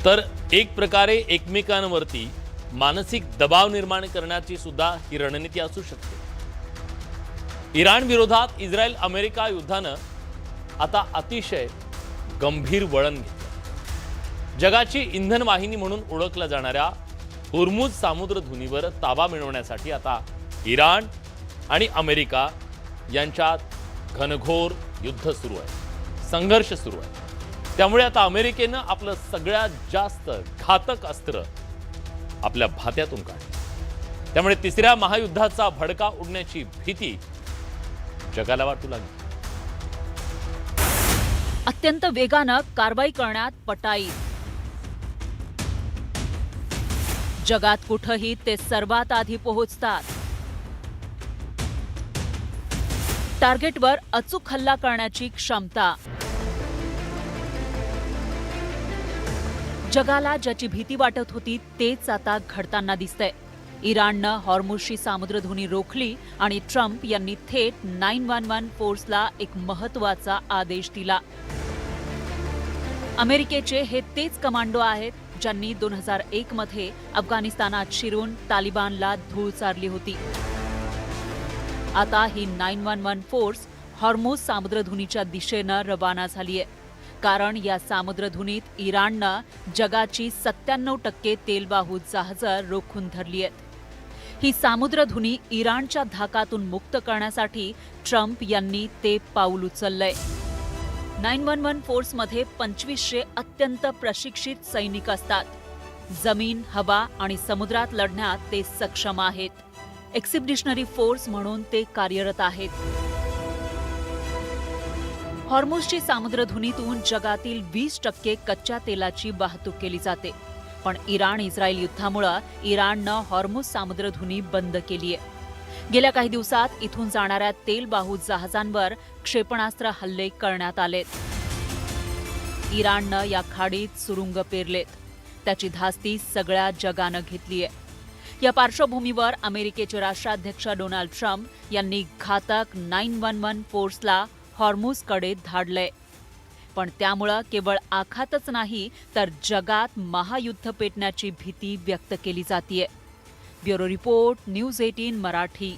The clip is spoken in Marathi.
तर एक प्रकारे एकमेकांवरती मानसिक दबाव निर्माण करण्याची सुद्धा ही रणनीती असू शकते। इराण विरोधात इस्रायल अमेरिका युद्धानं आता अतिशय गंभीर वळण घेतलं। जगाची इंधन वाहिनी म्हणून ओळखल्या जाणाऱ्या होर्मुझ सामुद्रधुनीवर ताबा मिळवण्यासाठी आता इराण आणि अमेरिका यांच्यात घनघोर युद्ध सुरू आहे, संघर्ष सुरू आहे। त्यामुळे आता अमेरिकेनं आपलं सगळ्यात जास्त घातक अस्त्र आपल्या भात्यातून काढलं। त्यामुळे तिसऱ्या महायुद्धाचा भडका उडण्याची भीती जगाला वाटू लागली। अत्यंत वेगानं कारवाई करण्यात पटाई। जगात कुठेही ते सर्वात आधी पोहोचतात। टार्गेटवर अचूक हल्ला करण्याची क्षमता। जगाला ज्याची भीती वाटत होती तेच आता घडताना दिसतंय। इराणनं हॉर्मुझची सामुद्रधुनी रोखली आणि ट्रम्प यांनी थेट 911 फोर्सला एक महत्त्वाचा आदेश दिला। अमेरिकेचे हे तेच कमांडो आहेत ज्यांनी 2001 मध्ये अफगाणिस्तानात शिरून तालिबानला धूळ चारली होती। आता ही 911 फोर्स हॉर्मुझ सामुद्रधुनीच्या दिशेनं रवाना झालीय, कारण या सामुद्रधुनीत इराणनं जगाची 97% तेलवाहू जहाजं रोखून धरली आहेत। ही सामुद्रधुनी इराणच्या धाकातून मुक्त करण्यासाठी ट्रम्प यांनी ते पाऊल उचललंय। 911 फोर्समध्ये 2500 अत्यंत प्रशिक्षित सैनिक असतात। जमीन, हवा आणि समुद्रात लढण्यात ते सक्षम आहेत। एक्झिबिशनरी फोर्स म्हणून ते कार्यरत आहेत। हॉर्मुझची सामुद्रधुनीतून जगातील 20% कच्च्या तेलाची वाहतूक केली जाते। पण इराण-इस्रायल युद्धामुळे इराणनं हॉर्मुझ सामुद्रधुनी बंद केली आहे। गेल्या काही दिवसात इथून जाणाऱ्या तेलवाहू जहाजांवर क्षेपणास्त्र हल्ले करण्यात आलेत। इराणनं या खाडीत सुरुंग पेरलेत, त्याची धास्ती सगळ्या जगानं घेतलीय। या पार्श्वभूमीवर अमेरिकेचे राष्ट्राध्यक्ष डोनाल्ड ट्रम्प यांनी घातक 911 फोर्सला हॉर्मुझकडे धाडलंय। पण त्यामुळे केवळ आखातच नाही तर जगात महायुद्ध पेटण्याची भीती व्यक्त केली जातीये। Bureau report, news 18 Marathi.